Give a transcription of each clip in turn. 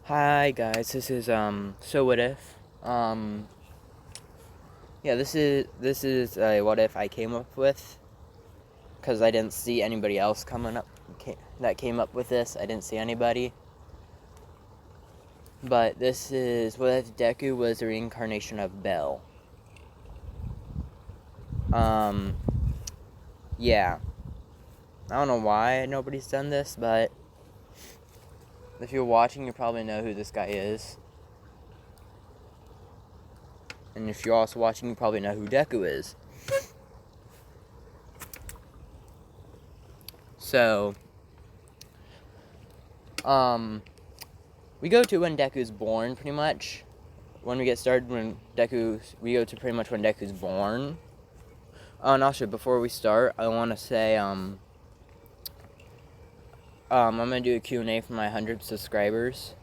Hi guys, this is so what if yeah, this is a what if I came up with because I didn't see anybody else that came up with this. I didn't see anybody. But this is what if Deku was a reincarnation of Bell. Yeah. I don't know why nobody's done this, but if you're watching, you probably know who this guy is. And if you're also watching, you probably know who Deku is. So, we go to when Deku's born, pretty much. When we get started, we go to pretty much when Deku's born. Oh, and also, before we start, I want to say, I'm going to do a Q&A for my 100 subscribers,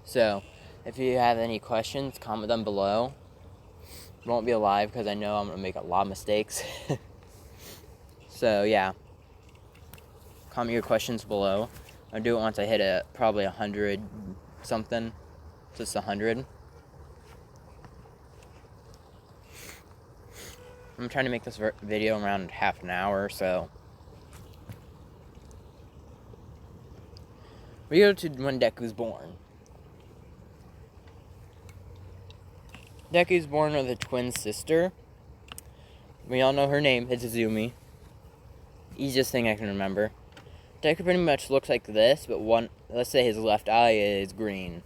So, if you have any questions, comment them below. It won't be live because I know I'm going to make a lot of mistakes. So, yeah. Comment your questions below. I'll do it once I hit probably 100 something. Just 100. I'm trying to make this video around half an hour, so. We go to when Deku's born. Deku's born with a twin sister. We all know her name, it's Izumi. Easiest thing I can remember. Deku pretty much looks like this, but let's say his left eye is green.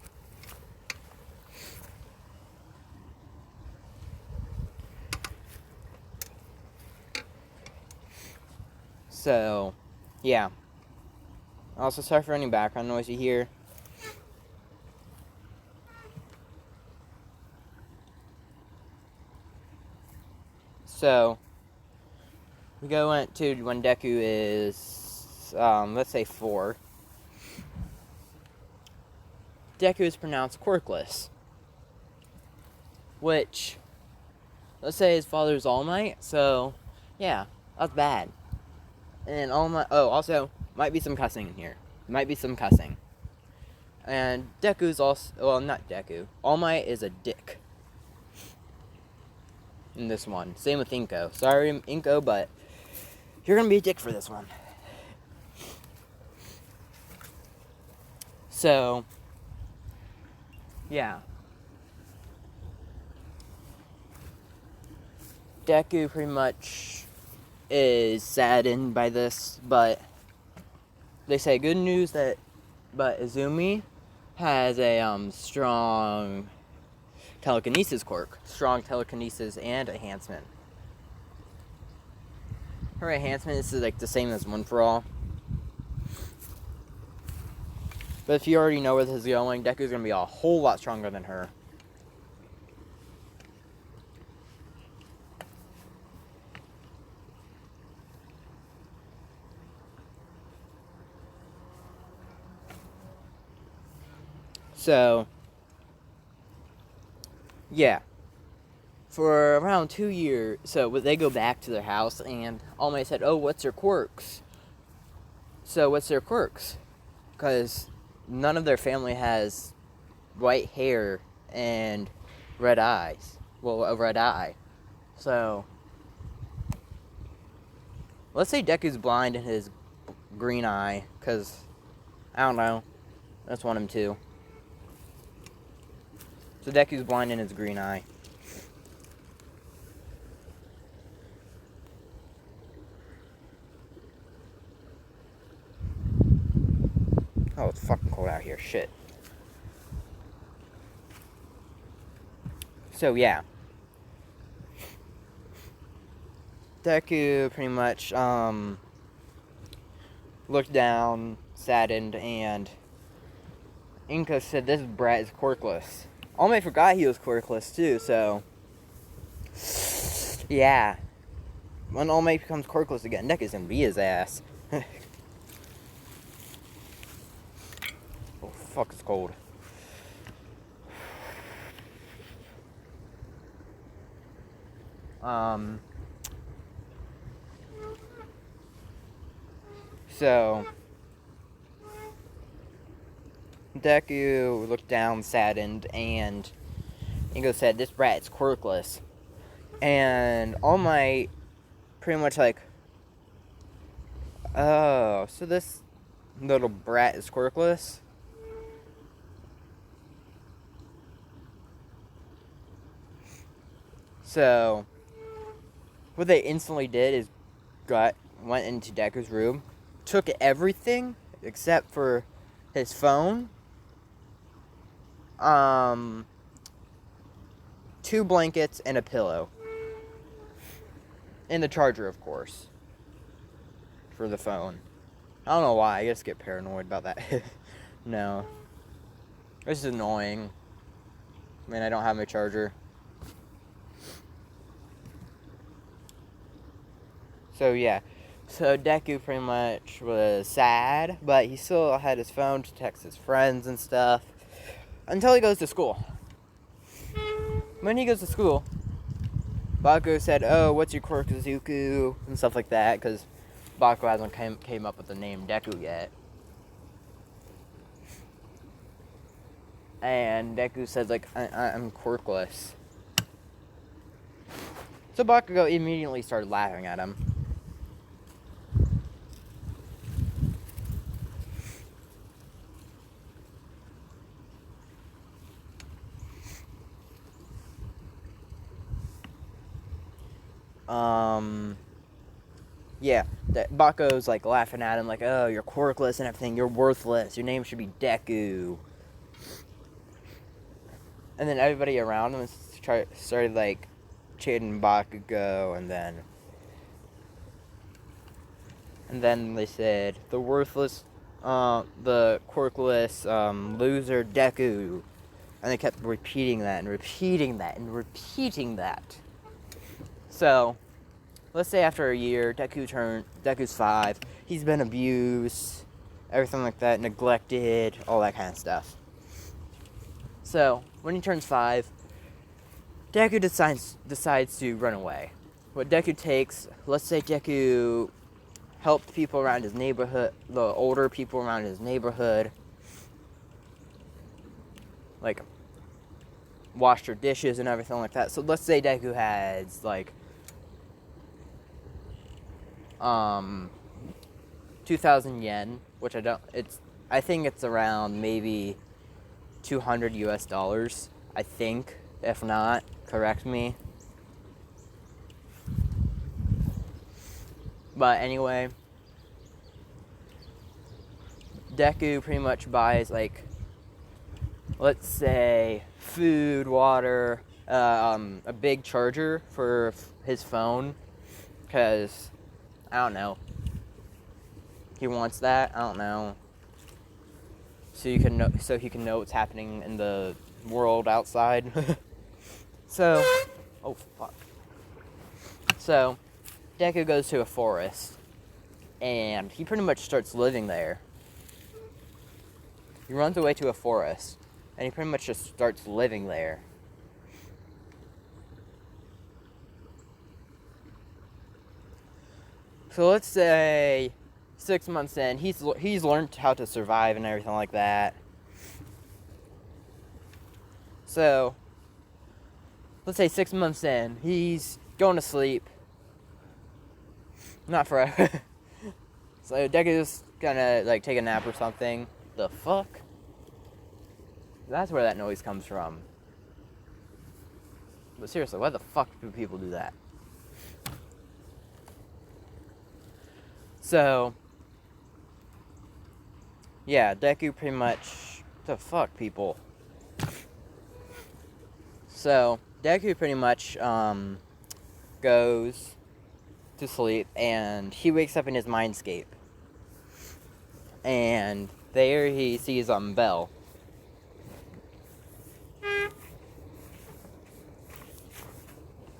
So, yeah. Also, sorry for any background noise you hear. So, we go into when Deku is, let's say 4. Deku is pronounced quirkless. Which, let's say his father is All Might, so, yeah, that's bad. And also, might be some cussing in here. And Deku's also, well, not Deku. All Might is a dick. In this one. Same with Inko. Sorry, Inko, but you're gonna be a dick for this one. So, yeah. Deku pretty much is saddened by this, but they say good news but Izumi has a strong telekinesis quirk. Strong telekinesis and enhancement. Her enhancement is like the same as One For All. But if you already know where this is going, Deku's gonna be a whole lot stronger than her. So, yeah. For around 2 years, so they go back to their house, and All Might said, "Oh, what's your quirks?" So, what's their quirks? Because none of their family has white hair and red eyes. Well, a red eye. So, let's say Deku's blind in his green eye, because, I don't know, I just want him to. So Deku's blind in his green eye. Oh, it's fucking cold out here, shit. So, yeah. Deku pretty much, looked down, saddened, and Inko said this brat is quirkless. All Might forgot he was quirkless too, so yeah. When All Might becomes quirkless again, Deku's gonna be his ass. Oh fuck, it's cold. So Deku looked down, saddened, and Ingo said, "This brat is quirkless." And All Might pretty much like, "Oh, so this little brat is quirkless?" So, what they instantly did is went into Deku's room, took everything except for his phone, 2 blankets, and a pillow. And the charger, of course, for the phone. I don't know why, I just get paranoid about that. No. This is annoying. I mean, I don't have my charger. So, yeah. So, Deku pretty much was sad, but he still had his phone to text his friends and stuff. Until he goes to school. When he goes to school, Bakugo said, "Oh, what's your quirk, Zuku?" and stuff like that, because Bakugo hasn't came up with the name Deku yet. And Deku says, like, I'm quirkless. So Bakugo immediately started laughing at him. Yeah, Bakugo's like laughing at him, like, "Oh, you're quirkless and everything, you're worthless, your name should be Deku." And then everybody around him started like chanting Bakugo, and then they said, "The worthless, the quirkless, loser Deku," and they kept repeating that and repeating that and repeating that. So, let's say after a year, Deku's 5. He's been abused, everything like that, neglected, all that kind of stuff. So, when he turns 5, Deku decides to run away. What Deku takes, let's say Deku helped people around his neighborhood, the older people around his neighborhood, like, washed their dishes and everything like that. So let's say Deku has, like, 2,000 yen, which I think it's around maybe $200 US, I think. If not, correct me. But anyway, Deku pretty much buys, like, let's say food, water, a big charger for his phone, because I don't know, he wants that. I don't know, so he can know what's happening in the world outside. So, oh fuck. So, Deku goes to a forest, and he pretty much starts living there. He runs away to a forest, and he pretty much just starts living there. So let's say 6 months in, he's learned how to survive and everything like that. So, let's say 6 months in, he's going to sleep. Not forever. So Deku's gonna, like, take a nap or something. The fuck? That's where that noise comes from. But seriously, why the fuck do people do that? So, yeah, Deku pretty much... The fuck, people? So, Deku pretty much, goes to sleep, and he wakes up in his Mindscape. And there he sees, Bell.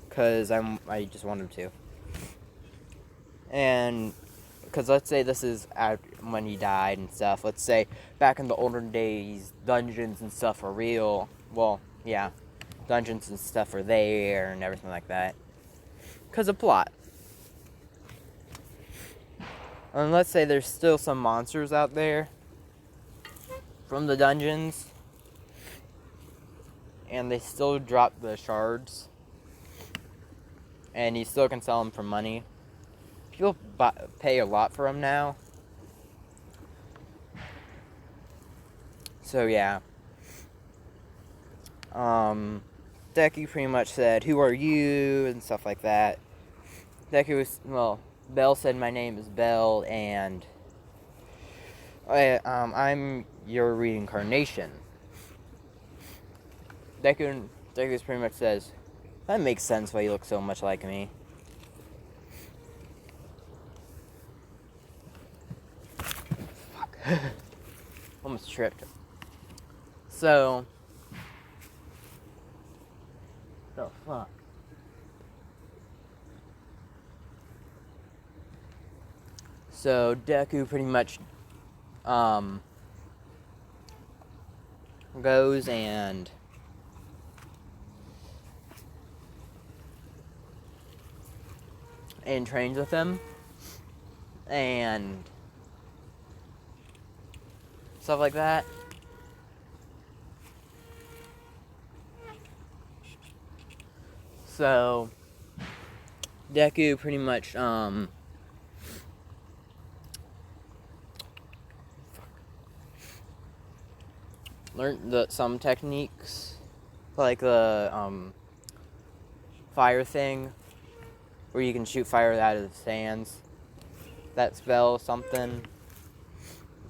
Because I just want him to. And, because let's say this is when he died and stuff. Let's say back in the olden days, dungeons and stuff are real. Well, yeah. Dungeons and stuff are there and everything like that. Because of plot. And let's say there's still some monsters out there. from the dungeons, and they still drop the shards, and you still can sell them for money. People pay a lot for them now. So yeah. Deku pretty much said, "Who are you?" and stuff like that. Bell said, "My name is Bell, and I'm your reincarnation." Deku pretty much says, "That makes sense why you look so much like me." Fuck. Almost tripped. So, the fuck. So Deku pretty much goes and trains with him and stuff like that. So Deku pretty much learned some techniques, like the fire thing, where you can shoot fire out of the sands. That spell something,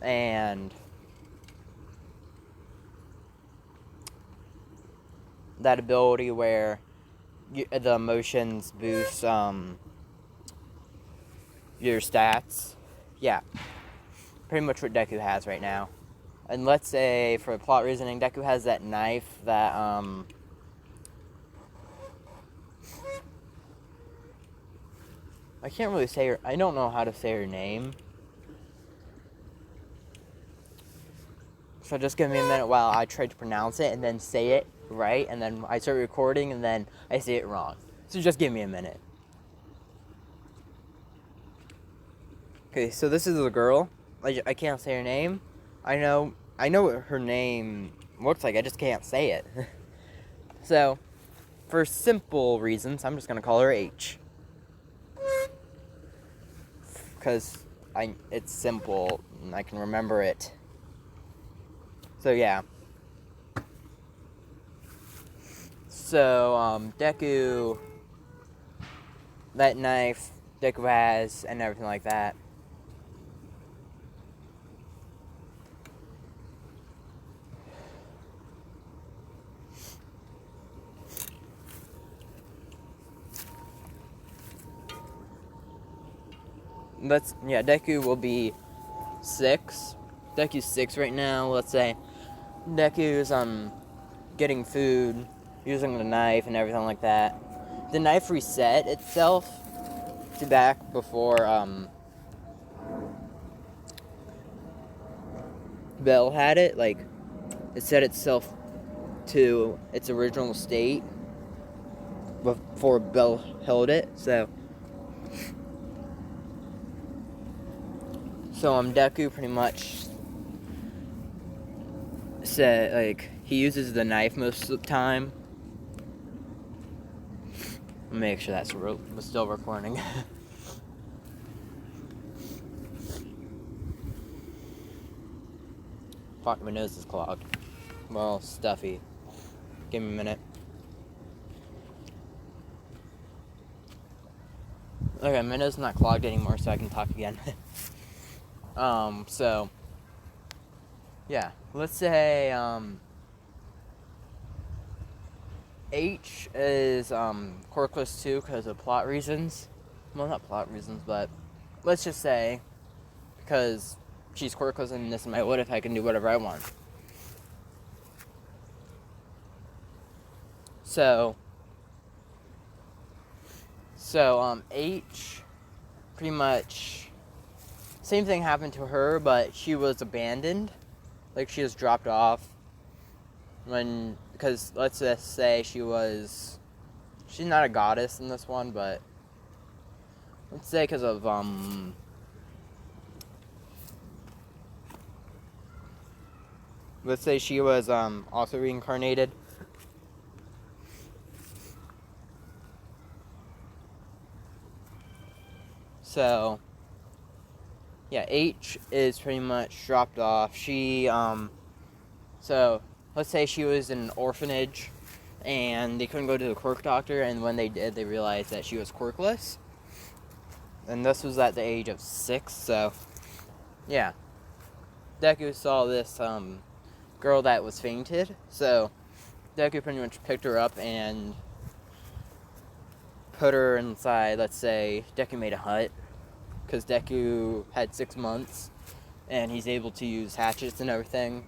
and that ability where the emotions boost your stats. Yeah, pretty much what Deku has right now. And let's say, for plot reasoning, Deku has that knife that I can't really say I don't know how to say her name. So just give me a minute while I try to pronounce it and then say it right, and then I start recording and then I say it wrong. So just give me a minute. Okay, so this is the girl. I can't say her name. I know what her name looks like, I just can't say it. So, for simple reasons, I'm just gonna call her H. Because it's simple and I can remember it. So yeah. So Deku, that knife Deku has and everything like that. Deku will be 6. Deku's 6 right now, let's say. Deku's getting food, using the knife and everything like that. The knife reset itself to back before Bell had it. Like, it set itself to its original state before Bell held it. So Deku pretty much said, like, he uses the knife most of the time. Make sure that's still recording. Fuck, my nose is clogged. Well, stuffy. Give me a minute. Okay, my nose is not clogged anymore, so I can talk again. So yeah, let's say H is quirkless too because of plot reasons. Well, not plot reasons, but let's just say because she's quirkless and this is my what if I can do whatever I want. So H pretty much same thing happened to her, but she was abandoned. Like, she was dropped off because let's just say she's not a goddess in this one, but let's say because of let's say she was also reincarnated. So yeah, H is pretty much dropped off. She so let's say she was in an orphanage and they couldn't go to the quirk doctor, and when they did, they realized that she was quirkless. And this was at the age of 6, so yeah. Deku saw this girl that was fainted, so Deku pretty much picked her up and put her inside, let's say, Deku made a hut, because Deku had 6 months, and he's able to use hatchets and everything.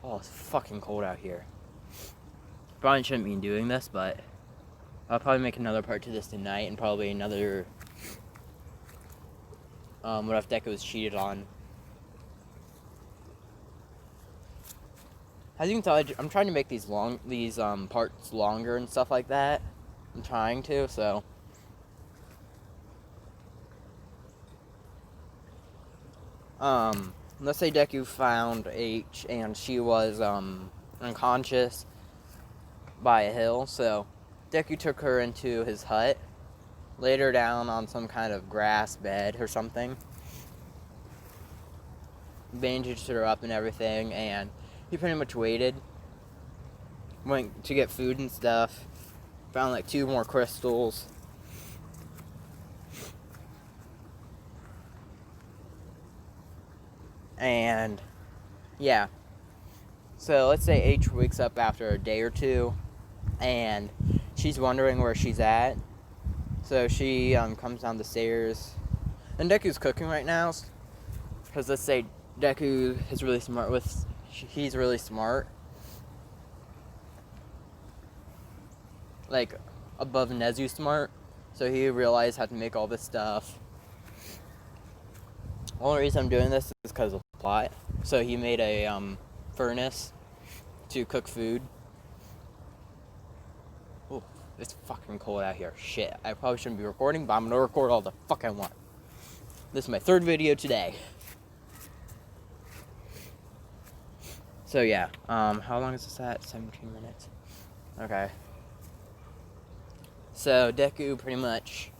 Oh, it's fucking cold out here. Probably shouldn't be doing this, but I'll probably make another part to this tonight, and probably another, what if Deku was cheated on. As you can tell, I'm trying to make these parts longer and stuff like that. I'm trying to, so. Let's say Deku found H and she was, unconscious by a hill, so Deku took her into his hut, laid her down on some kind of grass bed or something, bandaged her up and everything, and he pretty much waited, went to get food and stuff, found like 2 more crystals, and yeah. So let's say H wakes up after a day or 2, and she's wondering where she's at. So she comes down the stairs, and Deku's cooking right now, because let's say Deku is really smart he's really smart, like above Nezu smart, so he realized how to make all this stuff. The only reason I'm doing this is because of the plot. So he made a furnace to cook food. Ooh, it's fucking cold out here. Shit, I probably shouldn't be recording, but I'm gonna record all the fuck I want. This is my 3rd video today. So yeah, how long is this at? 17 minutes. Okay. So Deku pretty much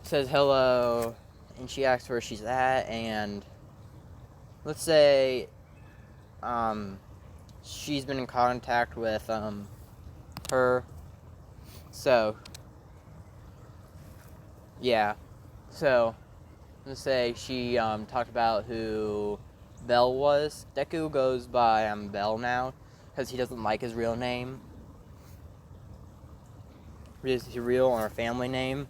says hello, and she asks where she's at, and let's say she's been in contact with her. So yeah. So let's say she talked about who Bell was. Deku goes by Bell now because he doesn't like his real name. His real or family name.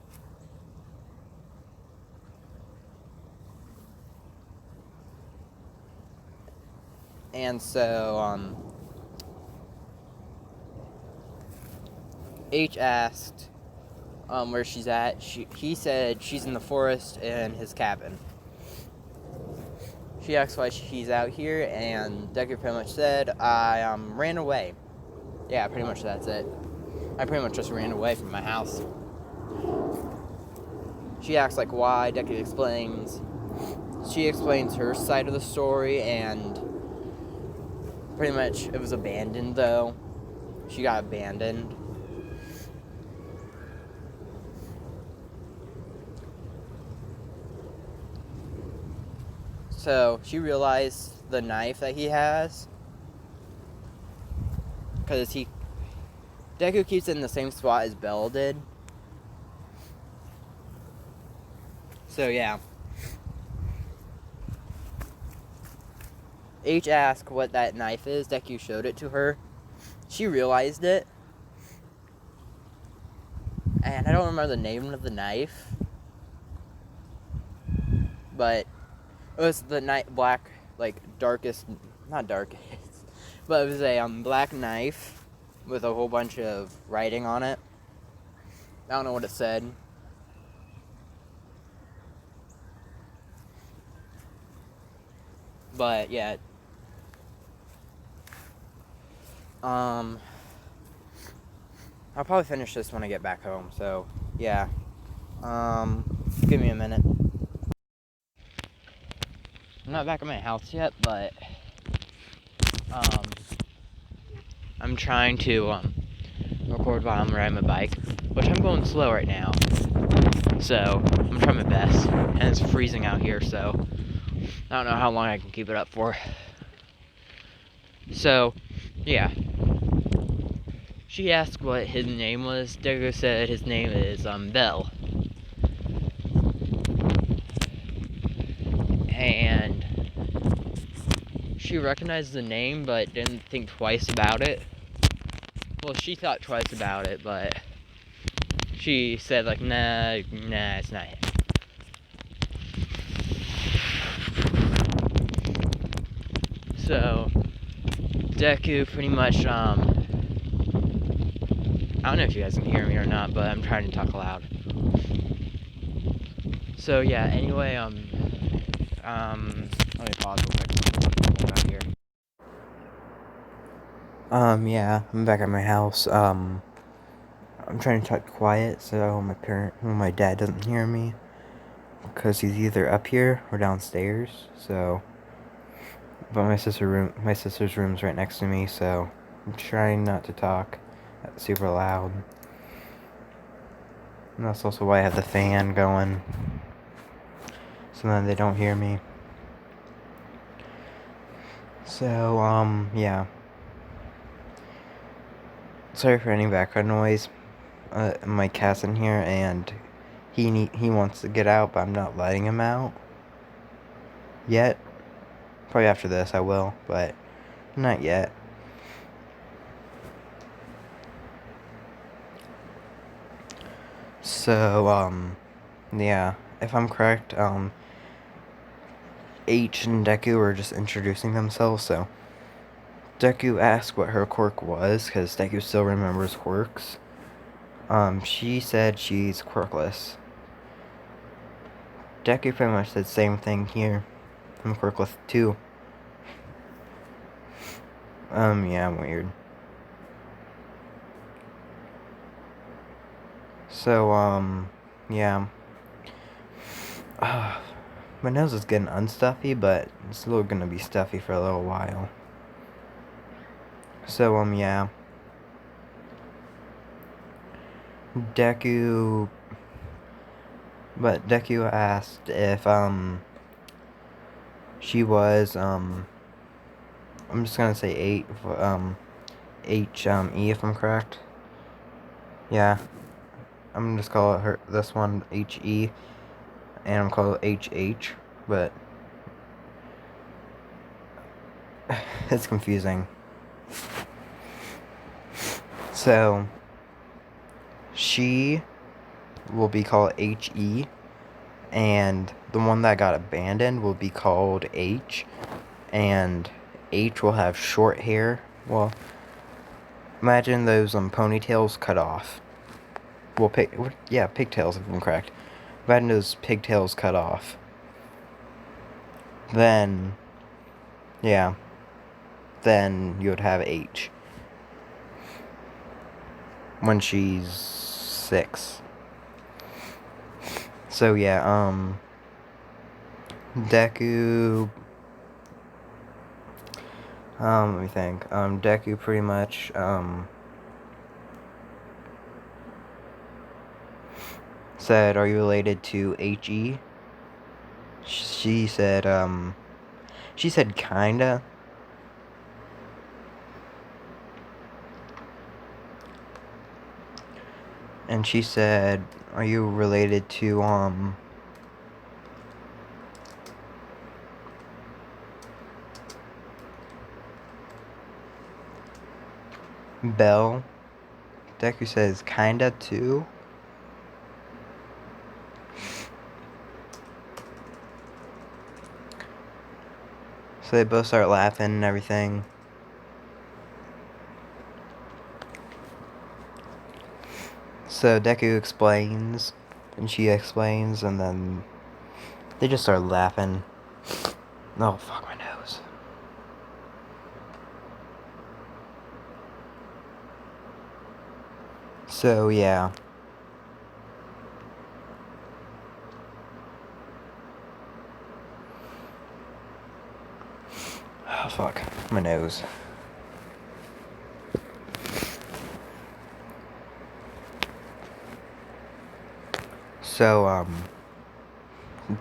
And so H asked where she's at. He said she's in the forest in his cabin. She asked why she's out here, and Deku pretty much said, I ran away. Yeah, pretty much that's it. I pretty much just ran away from my house. She asks like why. Deku explains. She explains her side of the story, and pretty much it was abandoned though. She got abandoned. So she realized the knife that he has, because Deku keeps it in the same spot as Bell did. So yeah. H asked what that knife is. Deku showed it to her. She realized it. And I don't remember the name of the knife. But it was the black, like darkest, not darkest, but it was a black knife with a whole bunch of writing on it. I don't know what it said. But yeah. I'll probably finish this when I get back home, so yeah. Give me a minute. I'm not back at my house yet, but I'm trying to record while I'm riding my bike, which I'm going slow right now. So I'm trying my best, and it's freezing out here, so I don't know how long I can keep it up for. So, yeah. She asked what his name was. Deku said his name is Bell. And she recognized the name but didn't think twice about it. Well, she thought twice about it, but she said like, nah, it's not him. So Deku pretty much I don't know if you guys can hear me or not, but I'm trying to talk loud. So yeah, anyway, let me pause real quick. Out here. Yeah, I'm back at my house. I'm trying to talk quiet so my dad doesn't hear me, because he's either up here or downstairs. So, but my sister's room's right next to me, so I'm trying not to talk super loud. And that's also why I have the fan going, so that they don't hear me. So, yeah. Sorry for any background noise. My cat's in here, and he wants to get out, but I'm not letting him out yet. Probably after this I will, but not yet. So, yeah, if I'm correct, H and Deku were just introducing themselves, so Deku asked what her quirk was, because Deku still remembers quirks. She said she's quirkless. Deku pretty much said the same thing here. I'm quirkless too. Yeah, I'm weird. So, yeah. My nose is getting unstuffy, but it's still gonna be stuffy for a little while. So, yeah. Deku asked if, she was, I'm just gonna say H, E if I'm correct. Yeah. I'm just call it this one H-E, and I'm call it H-H, but it's confusing. So, she will be called H-E, and the one that got abandoned will be called H, and H will have short hair. Well, imagine those ponytails cut off. Well, pigtails if I'm correct. Imagine those pigtails cut off. Then, yeah, then you would have H when she's 6. So yeah, Deku, let me think. Deku pretty much, said, "Are you related to H-E?" She said, kinda. And she said, "Are you related to, Belle?" Deku says, kinda too. So they both start laughing and everything. So Deku explains, and she explains, and then they just start laughing. Oh, fuck my nose. So, yeah. fuck. My nose. So,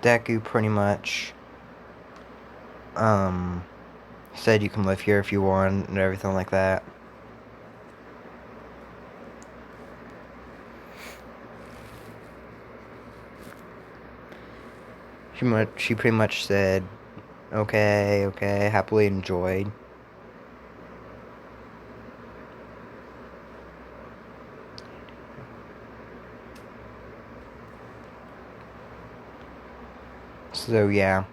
Deku pretty much, said you can live here if you want and everything like that. She pretty much said, okay, happily enjoyed. So, yeah.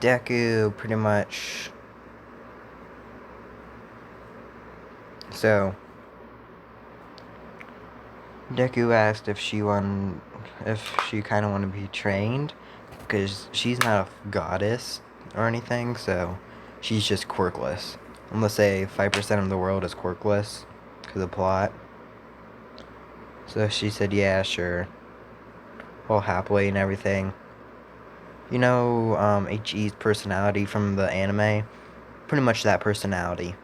Deku pretty much. So, Deku asked if she kind of want to be trained, because she's not a goddess or anything, so she's just quirkless. I'm gonna say 5% of the world is quirkless because of plot. So she said, yeah, sure. All happily and everything. You know, HE's personality from the anime? Pretty much that personality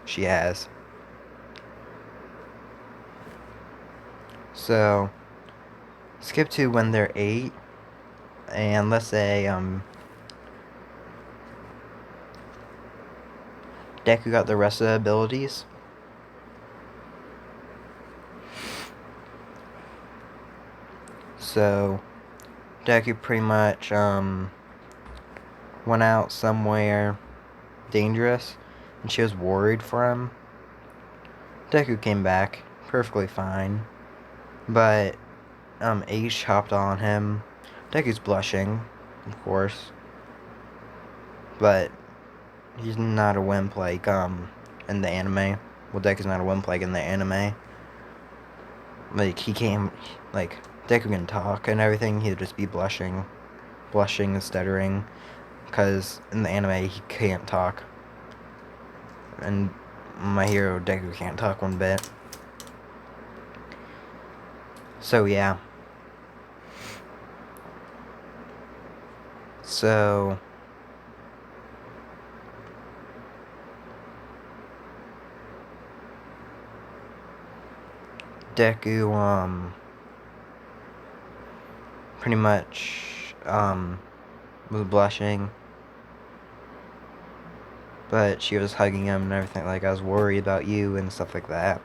she has. So, skip to when they're 8, and let's say, Deku got the rest of the abilities. So, Deku pretty much, went out somewhere dangerous, and she was worried for him. Deku came back, perfectly fine, but, H hopped on him. Deku's blushing, of course, but he's not a wimp like, in the anime. Well, Deku's not a wimp like in the anime. Like, Deku can talk and everything, he'd just be blushing and stuttering, because in the anime, he can't talk. And my hero, Deku, can't talk one bit. So, yeah. So, Deku, pretty much, was blushing, but she was hugging him and everything, like, I was worried about you and stuff like that.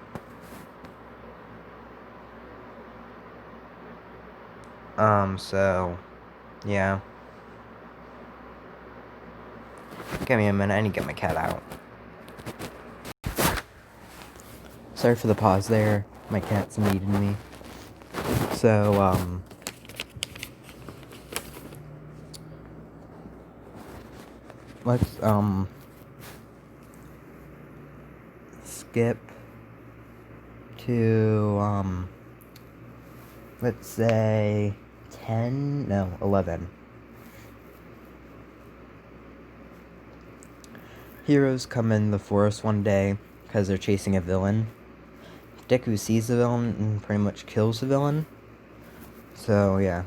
So, yeah. Give me a minute, I need to get my cat out. Sorry for the pause there, my cat's needing me. So, let's, skip to, let's say 11. Heroes come in the forest one day because they're chasing a villain. Deku sees the villain and pretty much kills the villain. So, yeah.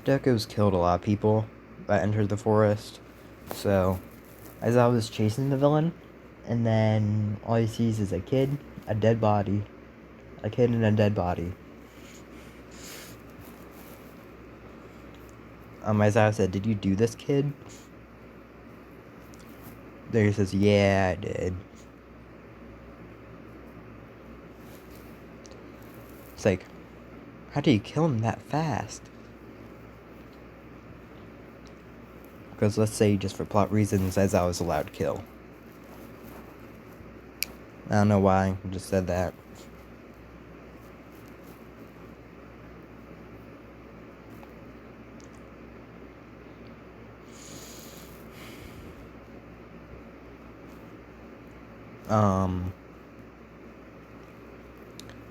Deku's killed a lot of people that entered the forest. So, Aizawa was chasing the villain, and then all he sees is a kid, a dead body. A kid and a dead body. Aizawa said, "Did you do this, kid?" There he says, "Yeah, I did." It's like, how do you kill him that fast? Because let's say just for plot reasons, Aizawa was allowed to kill. I don't know why, I just said that.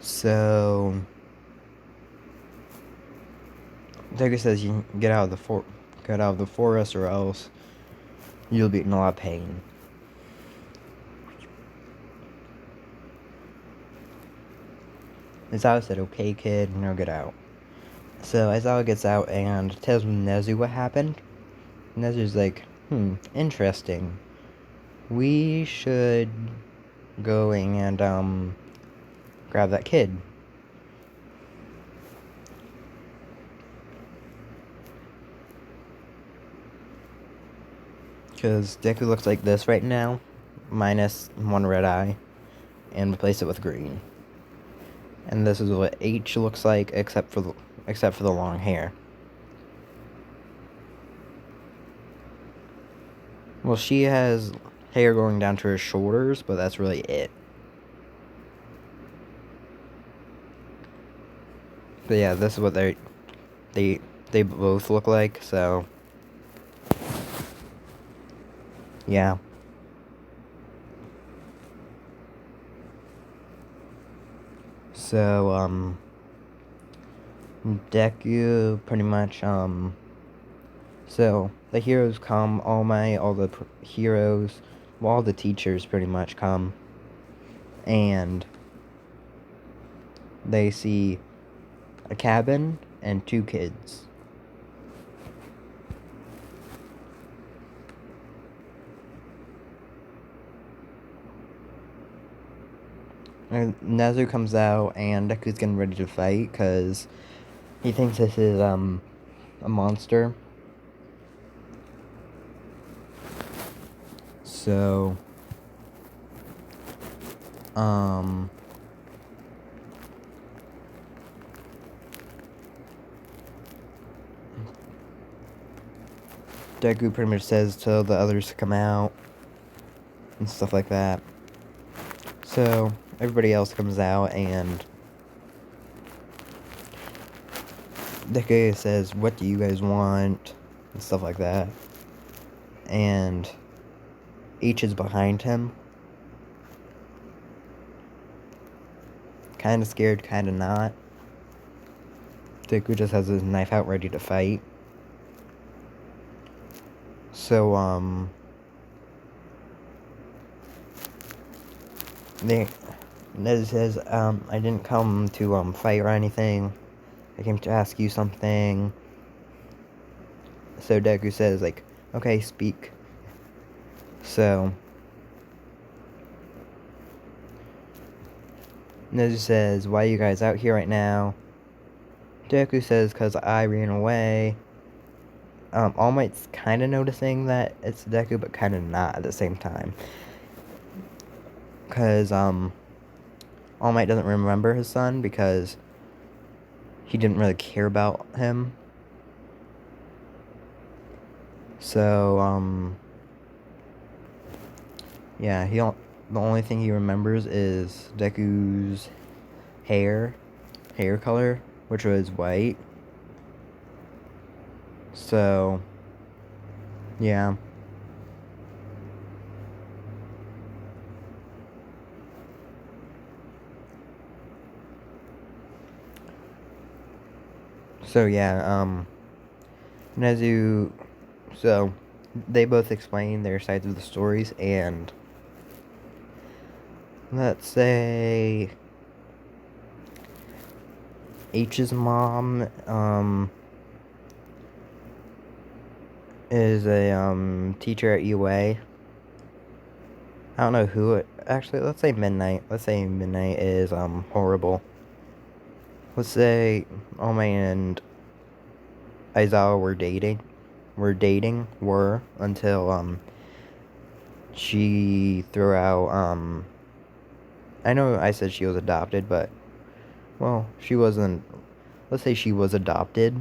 So Deku says you can get out of the forest or else you'll be in a lot of pain. Aizawa said, okay, kid, now get out. So Aizawa gets out and tells Nezu what happened. Nezu's like, interesting. We should go and, grab that kid. Because Deku looks like this right now, minus one red eye, and replace it with green. And this is what H looks like, except for the long hair. Well, she has hair going down to her shoulders, but that's really it. But yeah, this is what they both look like, so yeah. So, Deku pretty much, so the heroes come, all the heroes, well, all the teachers pretty much come, and they see a cabin and 2 kids. And Nezu comes out, and Deku's getting ready to fight, because he thinks this is, a monster. So, Deku pretty much says to the others to come out, and stuff like that. So, everybody else comes out, and Deku says, what do you guys want? And stuff like that. And H is behind him. Kinda scared, kinda not. Deku just has his knife out ready to fight. So, Ned says, I didn't come to, fight or anything. I came to ask you something. So Deku says, like, okay, speak. So, Nezu says, why are you guys out here right now? Deku says, because I ran away. All Might's kind of noticing that it's Deku, but kind of not at the same time. Because, All Might doesn't remember his son, because he didn't really care about him. So, yeah, the only thing he remembers is Deku's hair color, which was white. So, yeah. So, yeah, Nezu, so, they both explain their sides of the stories, and let's say H's mom, is a, teacher at UA. I don't know who actually, let's say Midnight. Let's say Midnight is, horrible. Let's say Ome and Aizawa were dating, until, she threw out, I know I said she was adopted, but, well, she wasn't, let's say she was adopted,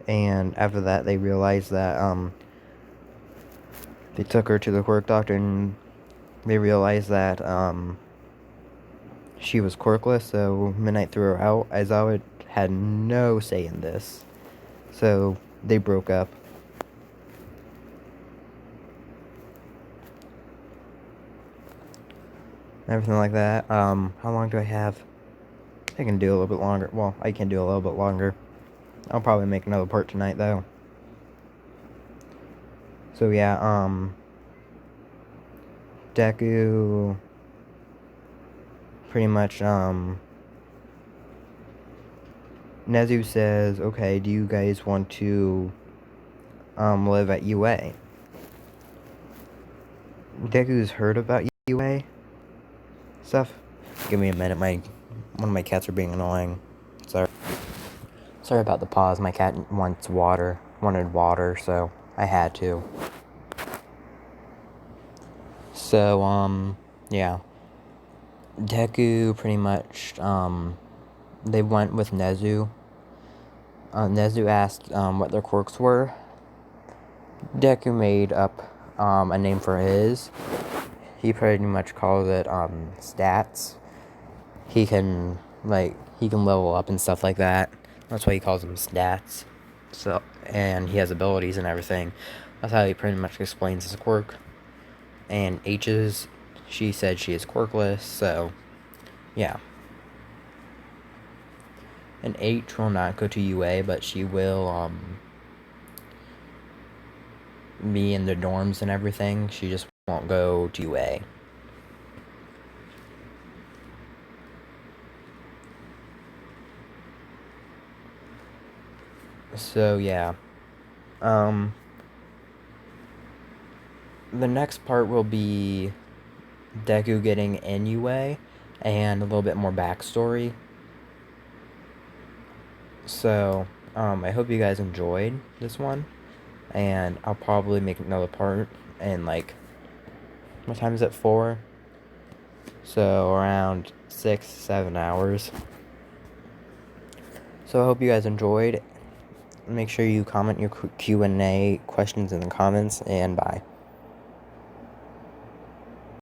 and after that they realized that, they took her to the quirk doctor, and they realized that, she was quirkless, so Midnight threw her out. Aizawa had no say in this, so they broke up. Everything like that. How long do I have? I can do a little bit longer. Well, I can do a little bit longer. I'll probably make another part tonight, though. So yeah, Deku pretty much, Nezu says, okay, do you guys want to, live at UA? Deku's heard about UA stuff. Give me a minute, one of my cats are being annoying. Sorry about the pause, my cat wanted water, so I had to. So, yeah. Deku pretty much, they went with Nezu. Nezu asked, what their quirks were. Deku made up, a name for his. He pretty much calls it, stats. He can level up and stuff like that. That's why he calls them stats. So, and he has abilities and everything. That's how he pretty much explains his quirk. And H's, she said she is quirkless, so, yeah. And H will not go to UA, but she will, be in the dorms and everything. She just won't go to UA. So, yeah. The next part will be Deku getting in UA and a little bit more backstory. So, I hope you guys enjoyed this one. And I'll probably make another part in, like, what time is it? 4? So, around 6-7 hours. So, I hope you guys enjoyed. Make sure you comment your Q&A questions in the comments, and bye.